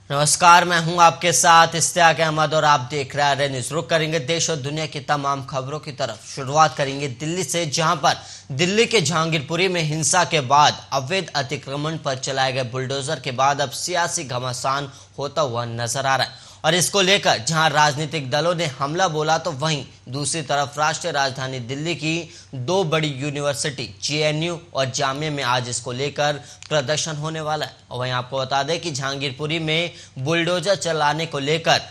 नमस्कार, मैं हूं आपके साथ इश्तियाक अहमद और आप देख रहे हैं न्यूज़। रुक करेंगे देश और दुनिया की तमाम खबरों की तरफ। शुरुआत करेंगे दिल्ली से, जहां पर दिल्ली के जहांगीरपुरी में हिंसा के बाद अवैध अतिक्रमण पर चलाए गए बुलडोजर के बाद अब सियासी घमासान होता हुआ नजर आ रहा है। और इसको लेकर जहां राजनीतिक दलों ने हमला बोला, तो वहीं दूसरी तरफ राष्ट्रीय राजधानी दिल्ली की दो बड़ी यूनिवर्सिटी जेएनयू और जामिया में आज इसको लेकर प्रदर्शन होने वाला है। और वहीं आपको बता दें कि जहांगीरपुरी में बुलडोजर चलाने को लेकर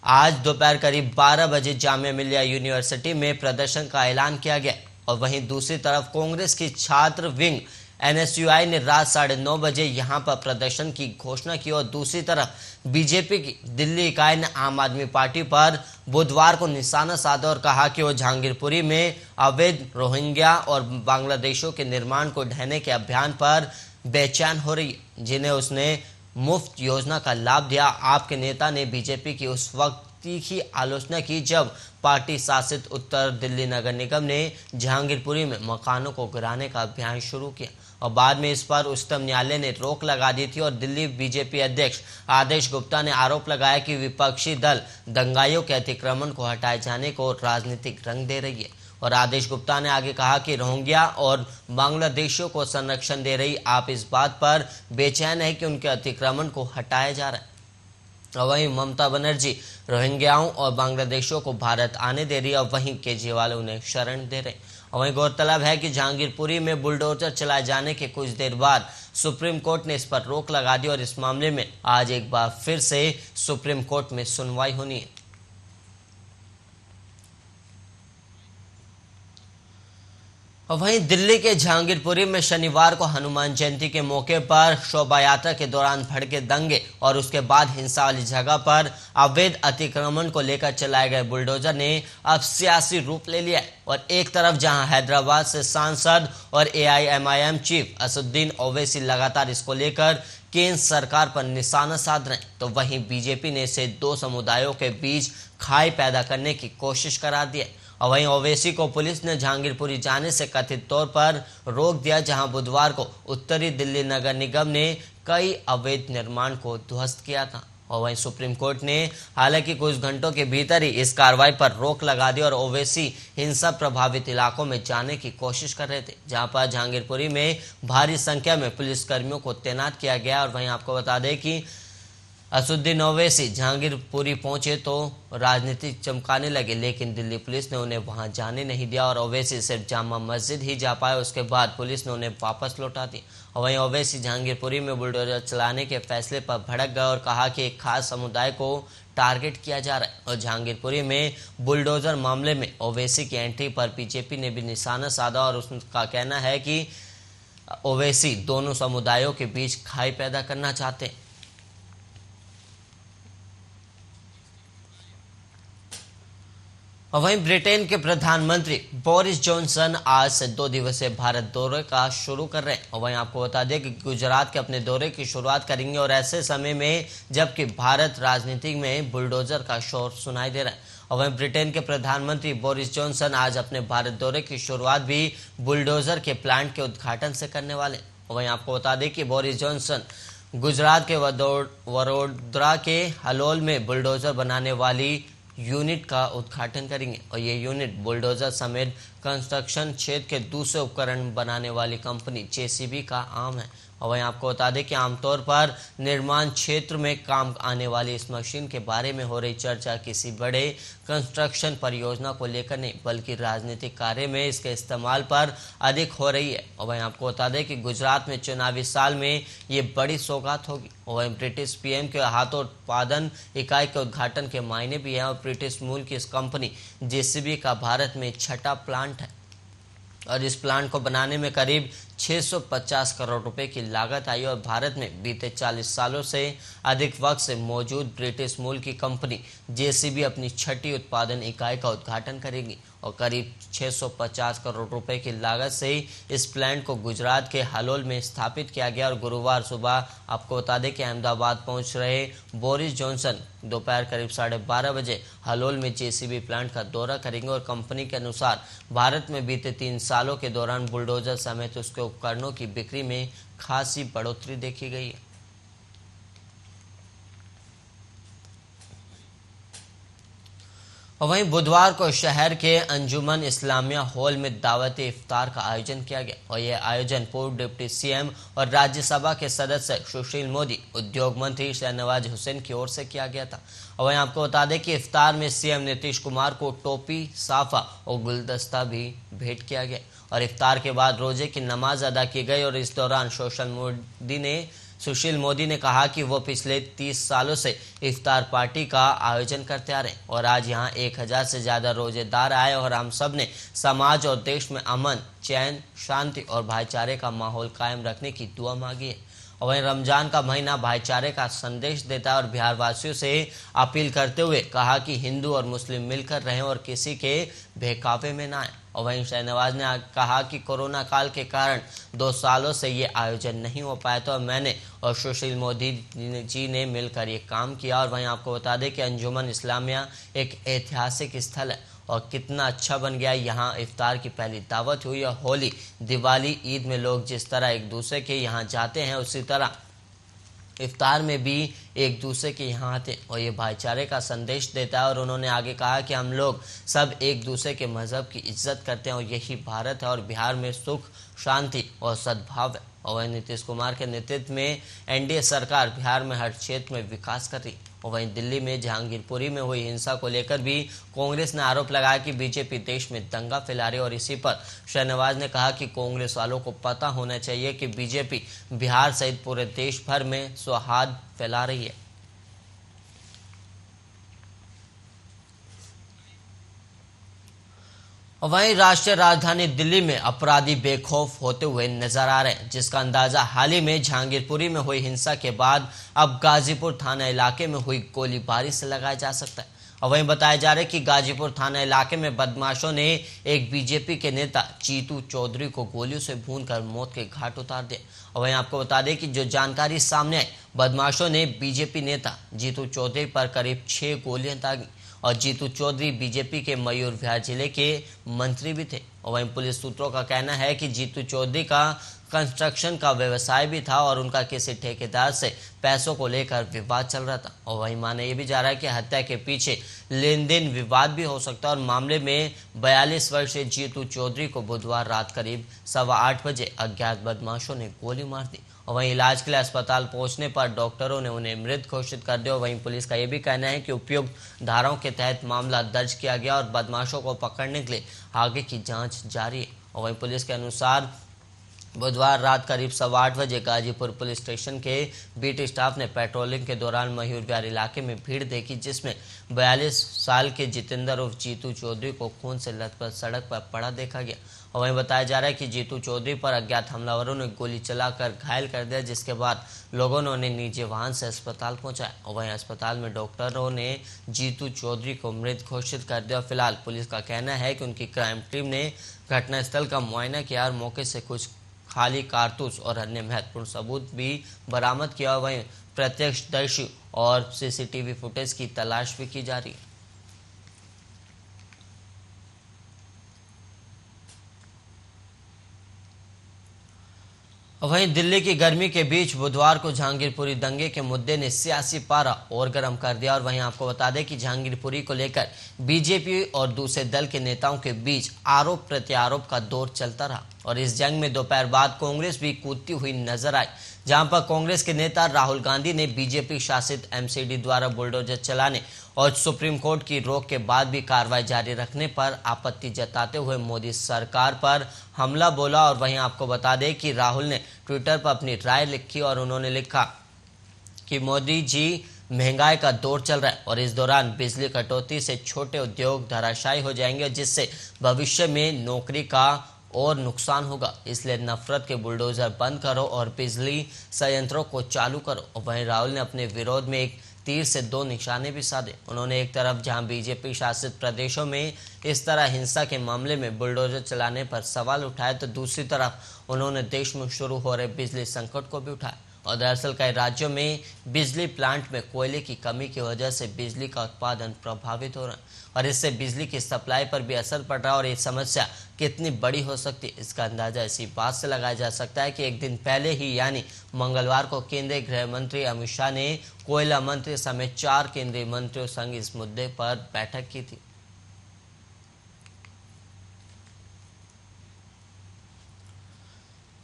आज दोपहर करीब 12 बजे जामिया मिलिया यूनिवर्सिटी में प्रदर्शन का ऐलान किया गया। और वहीं दूसरी तरफ कांग्रेस की छात्र विंग एनएसयूआई ने रात 9:30 बजे यहां पर प्रदर्शन की घोषणा की। और दूसरी तरफ बीजेपी की दिल्ली इकाई ने आम आदमी पार्टी पर बुधवार को निशाना साधा और कहा कि वो जहांगीरपुरी में अवैध रोहिंग्या और बांग्लादेशियों के निर्माण को ढहने के अभियान पर बेचैन हो रही है, जिन्हें उसने मुफ्त योजना का लाभ दिया। आपके नेता ने बीजेपी की उस वक्त तीखी आलोचना की जब पार्टी शासित उत्तर दिल्ली नगर निगम ने जहांगीरपुरी में मकानों को गिराने का अभियान शुरू किया। और बाद में इस पर उच्चतम न्यायालय ने रोक लगा दी थी। और दिल्ली बीजेपी अध्यक्ष आदेश गुप्ता ने आरोप लगाया कि विपक्षी दल दंगाइयों के अतिक्रमण को हटाए जाने को राजनीतिक रंग दे रही है। और आदेश गुप्ता ने आगे कहा कि रोहिंग्या और बांग्लादेशियों को संरक्षण दे रही आप इस बात पर बेचैन है कि उनके अतिक्रमण को हटाया जा रहा है। और वहीं ममता बनर्जी रोहिंग्याओं और बांग्लादेशियों को भारत आने दे रही है, और वहीं केजरीवाल उन्हें शरण दे रहे। और वहीं गौरतलब है कि जहांगीरपुरी में बुलडोजर चलाए जाने के कुछ देर बाद सुप्रीम कोर्ट ने इस पर रोक लगा दी और इस मामले में आज एक बार फिर से सुप्रीम कोर्ट में सुनवाई होनी है। और वहीं दिल्ली के जहांगीरपुरी में शनिवार को हनुमान जयंती के मौके पर शोभा यात्रा के दौरान भड़के दंगे और उसके बाद हिंसा वाली जगह पर अवैध अतिक्रमण को लेकर चलाए गए बुलडोजर ने अब सियासी रूप ले लिया है। और एक तरफ जहां हैदराबाद से सांसद और एआईएमआईएम चीफ असदुद्दीन ओवैसी लगातार इसको लेकर केंद्र सरकार पर निशाना साध रहे हैं, तो वहीं बीजेपी ने इसे दो समुदायों के बीच खाई पैदा करने की कोशिश करार दी है। और वहीं ओवैसी को पुलिस ने जहांगीरपुरी जाने से कथित तौर पर रोक दिया, जहां बुधवार को उत्तरी दिल्ली नगर निगम ने कई अवैध निर्माण को ध्वस्त किया था। और वहीं सुप्रीम कोर्ट ने हालांकि कुछ घंटों के भीतर ही इस कार्रवाई पर रोक लगा दी और ओवैसी हिंसा प्रभावित इलाकों में जाने की कोशिश कर रहे थे, जहां पर जहांगीरपुरी में भारी संख्या में पुलिसकर्मियों को तैनात किया गया। और वहीं आपको बता दें कि असदुद्दीन ओवैसी जहांगीरपुरी पहुंचे तो राजनीति चमकाने लगे, लेकिन दिल्ली पुलिस ने उन्हें वहां जाने नहीं दिया और ओवैसी सिर्फ जामा मस्जिद ही जा पाए। उसके बाद पुलिस ने उन्हें वापस लौटा दी। और वहीं ओवैसी जहांगीरपुरी में बुलडोजर चलाने के फैसले पर भड़क गए और कहा कि एक खास समुदाय को टारगेट किया जा रहा है। और जहांगीरपुरी में बुलडोजर मामले में ओवैसी की एंट्री पर बीजेपी ने भी निशाना साधा और उसका कहना है कि ओवैसी दोनों समुदायों के बीच खाई पैदा करना चाहते हैं। और वहीं ब्रिटेन के प्रधानमंत्री बोरिस जॉनसन आज से 2 दिवसीय भारत दौरे का शुरू कर रहे हैं। और वहीं आपको बता दें कि गुजरात के अपने दौरे की शुरुआत करेंगे और ऐसे समय में जबकि भारत राजनीति में बुलडोजर का शोर सुनाई दे रहा है। और वहीं ब्रिटेन के प्रधानमंत्री बोरिस जॉनसन आज अपने भारत दौरे की शुरुआत भी बुलडोजर के प्लांट के उद्घाटन से करने वाले। और वहीं आपको बता दें कि बोरिस जॉनसन गुजरात के वडोदरा के हलोल में बुलडोजर बनाने वाली यूनिट का उद्घाटन करेंगे। और ये यूनिट बुलडोजर समेत कंस्ट्रक्शन क्षेत्र के दूसरे उपकरण बनाने वाली कंपनी जेसीबी का आम है। और वहीं आपको बता दें कि आमतौर पर निर्माण क्षेत्र में काम आने वाली इस मशीन के बारे में हो रही चर्चा किसी बड़े कंस्ट्रक्शन परियोजना को लेकर नहीं, बल्कि राजनीतिक कार्य में इसके इस्तेमाल पर अधिक हो रही है। और वहीं आपको बता दें कि गुजरात में चुनावी साल में ये बड़ी सौगात होगी। और वहीं ब्रिटिश पीएम के हाथों उत्पादन इकाई के उद्घाटन के मायने भी हैं। और ब्रिटिश मूल की इस कंपनी जेसीबी का भारत में छठा प्लांट है और इस प्लांट को बनाने में करीब 650 करोड़ रुपए की लागत आई। और भारत में बीते 40 सालों से अधिक वक्त से मौजूद ब्रिटिश मूल की कंपनी जेसीबी अपनी छठी उत्पादन इकाई का उद्घाटन करेगी और करीब 650 करोड़ रुपए की लागत से इस प्लांट को गुजरात के हलोल में स्थापित किया गया। और गुरुवार सुबह आपको बता दें कि अहमदाबाद पहुंच रहे बोरिस जॉनसन दोपहर करीब 12:30 बजे हलोल में जेसीबी प्लांट का दौरा करेंगे। और कंपनी के अनुसार भारत में बीते 3 सालों के दौरान बुलडोजर समेत उसके उपकरणों की बिक्री में खासी बढ़ोतरी देखी गई है। और वहीं बुधवार को शहर के अंजुमन इस्लामिया हॉल में दावती इफ्तार का आयोजन किया गया और यह आयोजन पूर्व डिप्टी सीएम और राज्यसभा के सदस्य सुशील मोदी, उद्योग मंत्री शहनवाज हुसैन की ओर से किया गया था। और वहीं आपको बता दें कि इफ्तार में सीएम नीतीश कुमार को टोपी, साफा और गुलदस्ता भी भेंट किया गया और इफ्तार के बाद रोजे की नमाज अदा की गई। और इस दौरान सुशील मोदी ने कहा कि वो पिछले 30 सालों से इफ्तार पार्टी का आयोजन करते आ रहे हैं और आज यहाँ 1000 से ज़्यादा रोजेदार आए और हम सब ने समाज और देश में अमन, चैन, शांति और भाईचारे का माहौल कायम रखने की दुआ मांगी है। और वहीं रमजान का महीना भाईचारे का संदेश देता है और बिहार वासियों से अपील करते हुए कहा कि हिंदू और मुस्लिम मिलकर रहें और किसी के बहकावे में ना आए। और वहीं शहनवाज ने कहा कि कोरोना काल के कारण 2 सालों से ये आयोजन नहीं हो पाया तो मैंने और सुशील मोदी जी ने मिलकर ये काम किया। और वहीं आपको बता दें कि अंजुमन इस्लामिया एक ऐतिहासिक स्थल है और कितना अच्छा बन गया। यहाँ इफ्तार की पहली दावत हुई और होली, दिवाली, ईद में लोग जिस तरह एक दूसरे के यहाँ जाते हैं उसी तरह इफ्तार में भी एक दूसरे के यहाँ आते और ये भाईचारे का संदेश देता है। और उन्होंने आगे कहा कि हम लोग सब एक दूसरे के मजहब की इज्जत करते हैं और यही भारत है और बिहार में सुख, शांति और सद्भाव है। और वहीं नीतीश कुमार के नेतृत्व में एनडीए सरकार बिहार में हर क्षेत्र में विकास कर रही। और वहीं दिल्ली में जहांगीरपुरी में हुई हिंसा को लेकर भी कांग्रेस ने आरोप लगाया कि बीजेपी देश में दंगा फैला रही है और इसी पर शहनवाज ने कहा कि कांग्रेस वालों को पता होना चाहिए कि बीजेपी बिहार सहित पूरे देश भर में सौहार्द फैला रही है। वहीं राष्ट्रीय राजधानी दिल्ली में अपराधी बेखौफ होते हुए नजर आ रहे हैं, जिसका अंदाजा हाल ही में जहांगीरपुरी में हुई हिंसा के बाद अब गाजीपुर थाना इलाके में हुई गोलीबारी से लगाया जा सकता है। और वहीं बताया जा रहा है कि गाजीपुर थाना इलाके में बदमाशों ने एक बीजेपी के नेता जीतू चौधरी को गोलियों से भूनकर मौत के घाट उतार दिया। और वहीं आपको बता दें कि जो जानकारी सामने आई, बदमाशों ने बीजेपी नेता जीतू चौधरी पर करीब 6 गोलियां दागी और जीतू चौधरी बीजेपी के मयूर विहार जिले के मंत्री भी थे। और वहीं पुलिस सूत्रों का कहना है कि जीतू चौधरी का कंस्ट्रक्शन का व्यवसाय भी था और उनका किसी ठेकेदार से पैसों को लेकर विवाद चल रहा था। और वहीं माना यह भी जा रहा है कि हत्या के पीछे लेन देन विवाद भी हो सकता है और मामले में 42 वर्षीय जीतू चौधरी को बुधवार रात करीब 8:15 बजे अज्ञात बदमाशों ने गोली मार दी। और वहीं इलाज के लिए अस्पताल पहुंचने पर डॉक्टरों ने उन्हें मृत घोषित कर दिया। वहीं पुलिस का यह भी कहना है कि उपयुक्त धाराओं के तहत मामला दर्ज किया गया और बदमाशों को पकड़ने के लिए आगे की जांच जारी है। और वहीं पुलिस के अनुसार बुधवार रात करीब 8:15 बजे गाजीपुर पुलिस स्टेशन के बीट स्टाफ ने पेट्रोलिंग के दौरान मयूर विहार इलाके में भीड़ देखी, जिसमें 42 साल के जितेंद्र उर्फ जीतू चौधरी को खून से लथपथ सड़क पर पड़ा देखा गया। और वहीं बताया जा रहा है कि जीतू चौधरी पर अज्ञात हमलावरों ने गोली चलाकर घायल कर दिया, जिसके बाद लोगों ने उन्हें निजी वाहन से अस्पताल पहुंचाया। और वहीं अस्पताल में डॉक्टरों ने जीतू चौधरी को मृत घोषित कर दिया। फिलहाल पुलिस का कहना है कि उनकी क्राइम टीम ने घटनास्थल का मुआयना किया और मौके से कुछ खाली कारतूस और अन्य महत्वपूर्ण सबूत भी बरामद किया। वहीं प्रत्यक्षदर्शी और सीसीटीवी फुटेज की तलाश भी की जा रही है। वहीं दिल्ली की गर्मी के बीच बुधवार को जहांगीरपुरी दंगे के मुद्दे ने सियासी पारा और गर्म कर दिया। और वहीं आपको बता दें कि जहांगीरपुरी को लेकर बीजेपी और दूसरे दल के नेताओं के बीच आरोप प्रत्यारोप का दौर चलता रहा और इस जंग में दोपहर बाद कांग्रेस भी कूदती हुई नजर आई, जहां पर कांग्रेस के नेता राहुल गांधी ने बीजेपी शासित एमसीडी द्वारा बुलडोजर चलाने और सुप्रीम कोर्ट की रोक के बाद भी कार्रवाई जारी रखने पर आपत्ति जताते हुए मोदी सरकार पर हमला बोला। और वहीं आपको बता दें कि राहुल ने ट्विटर पर अपनी राय लिखी और उन्होंने लिखा कि मोदी जी, महंगाई का दौर चल रहा है और इस दौरान बिजली कटौती से छोटे उद्योग धराशायी हो जाएंगे, जिससे भविष्य में नौकरी का और नुकसान होगा। इसलिए नफरत के बुलडोजर बंद करो और बिजली संयंत्रों को चालू करो। और वहीं राहुल ने अपने विरोध में एक तीर से 2 निशाने भी साधे। उन्होंने एक तरफ जहां बीजेपी शासित प्रदेशों में इस तरह हिंसा के मामले में बुलडोजर चलाने पर सवाल उठाए, तो दूसरी तरफ उन्होंने देश में शुरू हो रहे बिजली संकट को भी उठाया। और दरअसल कई राज्यों में बिजली प्लांट में कोयले की कमी की वजह से बिजली का उत्पादन प्रभावित हो रहा है और इससे बिजली की सप्लाई पर भी असर पड़ रहा है। और ये समस्या कितनी बड़ी हो सकती है, इसका अंदाजा इसी बात से लगाया जा सकता है कि एक दिन पहले ही यानी मंगलवार को केंद्रीय गृह मंत्री अमित शाह ने कोयला मंत्री समेत 4 केंद्रीय मंत्रियों संग इस मुद्दे पर बैठक की थी।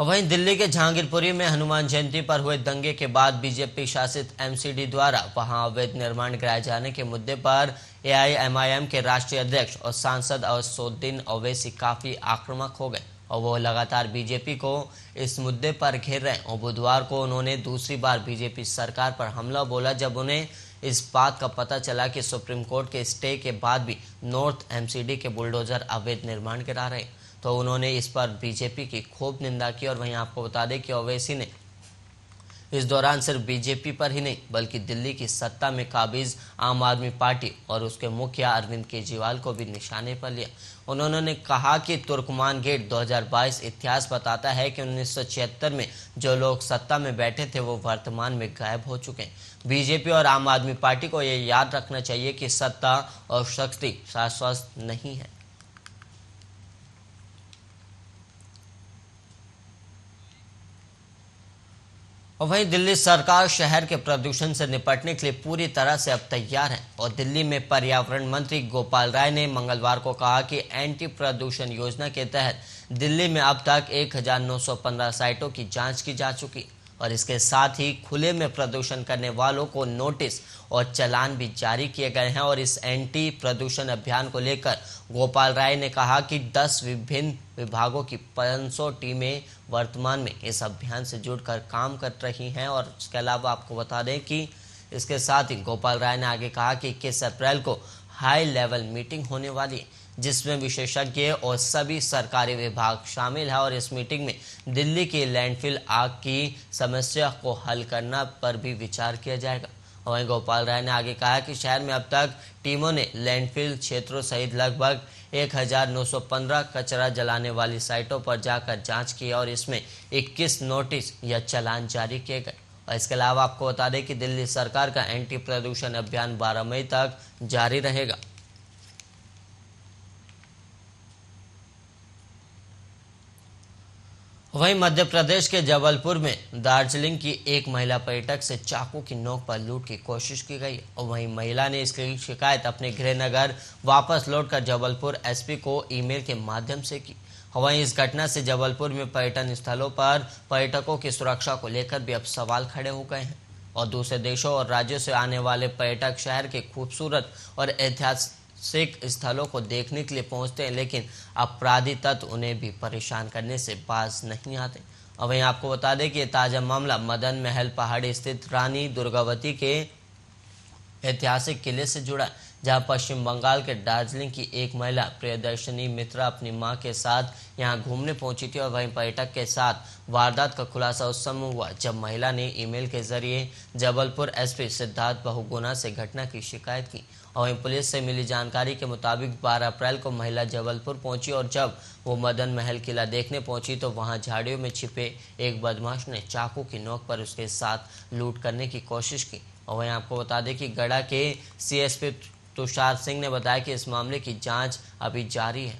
और वहीं दिल्ली के जहांगीरपुरी में हनुमान जयंती पर हुए दंगे के बाद बीजेपी शासित एमसीडी द्वारा वहां अवैध निर्माण गिराए जाने के मुद्दे पर एआईएमआईएम के राष्ट्रीय अध्यक्ष और सांसद असदुद्दीन ओवैसी काफी आक्रामक हो गए और वो लगातार बीजेपी को इस मुद्दे पर घेर रहे हैं। और बुधवार को उन्होंने दूसरी बार बीजेपी सरकार पर हमला बोला जब उन्हें इस बात का पता चला कि सुप्रीम कोर्ट के स्टे के बाद भी नॉर्थ एमसीडी के बुलडोजर अवैध निर्माण गिरा रहे हैं। तो उन्होंने इस पर बीजेपी की खूब निंदा की। और वहीं आपको बता दें कि ओवैसी ने इस दौरान सिर्फ बीजेपी पर ही नहीं बल्कि दिल्ली की सत्ता में काबिज आम आदमी पार्टी और उसके मुखिया अरविंद केजरीवाल को भी निशाने पर लिया। उन्होंने कहा कि तुर्कमान गेट 2022 इतिहास बताता है कि 1976 में जो लोग सत्ता में बैठे थे वो वर्तमान में गायब हो चुके हैं। बीजेपी और आम आदमी पार्टी को ये याद रखना चाहिए कि सत्ता और शक्ति शाश्वत नहीं है। और वहीं दिल्ली सरकार शहर के प्रदूषण से निपटने के लिए पूरी तरह से अब तैयार है। और दिल्ली में पर्यावरण मंत्री गोपाल राय ने मंगलवार को कहा कि एंटी प्रदूषण योजना के तहत दिल्ली में अब तक 1915 साइटों की जांच की जा चुकी है और इसके साथ ही खुले में प्रदूषण करने वालों को नोटिस और चालान भी जारी किए गए हैं। और इस एंटी प्रदूषण अभियान को लेकर गोपाल राय ने कहा कि 10 विभिन्न विभागों की 500 टीमें वर्तमान में इस अभियान से जुड़कर काम कर रही हैं। और इसके अलावा आपको बता दें कि इसके साथ ही गोपाल राय ने आगे कहा कि 21 अप्रैल को हाई लेवल मीटिंग होने वाली है जिसमें विशेषज्ञ और सभी सरकारी विभाग शामिल है। और इस मीटिंग में दिल्ली की लैंडफिल आग की समस्या को हल करना पर भी विचार किया जाएगा। और वहीं गोपाल राय ने आगे कहा कि शहर में अब तक टीमों ने लैंडफिल क्षेत्रों सहित लगभग 1915 कचरा जलाने वाली साइटों पर जाकर जांच की और इसमें 21 नोटिस या चालान जारी किए गए। और इसके अलावा आपको बता दें कि दिल्ली सरकार का एंटी प्रदूषण अभियान 12 मई तक जारी रहेगा। वहीं मध्य प्रदेश के जबलपुर में दार्जिलिंग की एक महिला पर्यटक से चाकू की नोक पर लूट की कोशिश की गई और वहीं महिला ने इसकी शिकायत अपने गृहनगर वापस लौटकर जबलपुर एसपी को ईमेल के माध्यम से की। वहीं इस घटना से जबलपुर में पर्यटन स्थलों पर पर्यटकों की सुरक्षा को लेकर भी अब सवाल खड़े हो गए हैं और दूसरे देशों और राज्यों से आने वाले पर्यटक शहर के खूबसूरत और ऐतिहासिक स्थलों को देखने के लिए पहुंचते हैं, लेकिन अपराधी तत्व उन्हें भी परेशान करने से बाज नहीं आते। और वहीं आपको बता दें कि ये ताज़ा मामला मदन महल पहाड़ी स्थित रानी दुर्गावती के ऐतिहासिक किले से जुड़ा, जहां पश्चिम बंगाल के दार्जिलिंग की एक महिला प्रियदर्शनी मित्रा अपनी मां के साथ यहां घूमने पहुंची थी। और वहीं पर्यटक के साथ वारदात का खुलासा उस समय हुआ जब महिला ने ईमेल के जरिए जबलपुर एसपी सिद्धार्थ बहुगुणा से घटना की शिकायत की। और वहीं पुलिस से मिली जानकारी के मुताबिक 12 अप्रैल को महिला जबलपुर पहुंची और जब वो मदन महल किला देखने पहुंची तो वहां झाड़ियों में छिपे एक बदमाश ने चाकू की नोक पर उसके साथ लूट करने की कोशिश की। और वहीं आपको बता दें कि गढ़ा के सीएसपी तुषार सिंह ने बताया कि इस मामले की जांच अभी जारी है।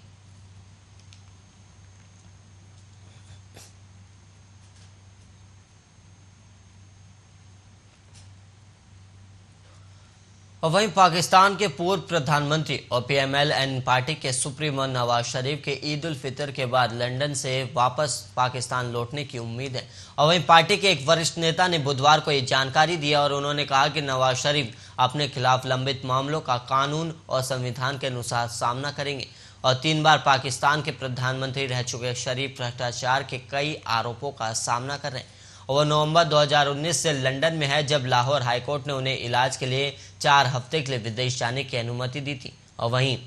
और वहीं पाकिस्तान के पूर्व प्रधानमंत्री और पीएमएल-एन पार्टी के सुप्रीमो नवाज शरीफ के ईद उल फितर के बाद लंदन से वापस पाकिस्तान लौटने की उम्मीद है। और वहीं पार्टी के एक वरिष्ठ नेता ने बुधवार को ये जानकारी दी और उन्होंने कहा कि नवाज शरीफ अपने खिलाफ लंबित मामलों का कानून और संविधान के अनुसार सामना करेंगे। और 3 बार पाकिस्तान के प्रधानमंत्री रह चुके शरीफ भ्रष्टाचार के कई आरोपों का सामना कर रहे हैं। वो नवंबर 2019 से लंदन में है जब लाहौर हाईकोर्ट ने उन्हें इलाज के लिए 4 हफ्ते के लिए विदेश जाने की अनुमति दी थी। और वहीं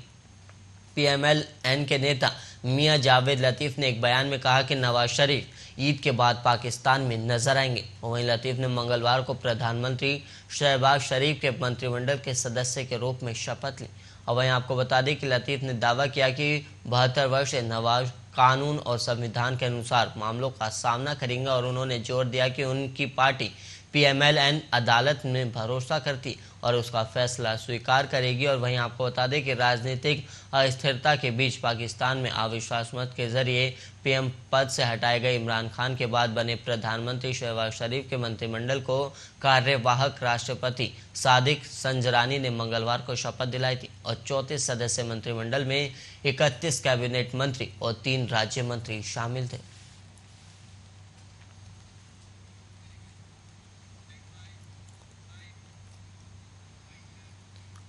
पीएमएल-एन के नेता मियां जावेद लतीफ ने एक बयान में कहा कि नवाज शरीफ ईद के बाद पाकिस्तान में नजर आएंगे। और वहीं लतीफ ने मंगलवार को प्रधानमंत्री शहबाज शरीफ के मंत्रिमंडल के सदस्य के रूप में शपथ ली। और वहीं आपको बता दें कि लतीफ ने दावा किया कि 72 वर्षीय नवाज कानून और संविधान के अनुसार मामलों का सामना करेंगे। और उन्होंने जोर दिया कि उनकी पार्टी पीएमएल-एन अदालत में भरोसा करती और उसका फैसला स्वीकार करेगी। और वहीं आपको बता दें कि राजनीतिक अस्थिरता के बीच पाकिस्तान में अविश्वास मत के जरिए पीएम पद से हटाए गए इमरान खान के बाद बने प्रधानमंत्री शहबाज शरीफ के मंत्रिमंडल को कार्यवाहक राष्ट्रपति सादिक संजरानी ने मंगलवार को शपथ दिलाई थी। और 34 सदस्य मंत्रिमंडल में 31 कैबिनेट मंत्री और 3 राज्य मंत्री शामिल थे।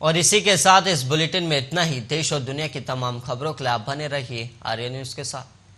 और इसी के साथ इस बुलेटिन में इतना ही। देश और दुनिया की तमाम खबरों के लिए आप बने रहिए आर्या न्यूज के साथ।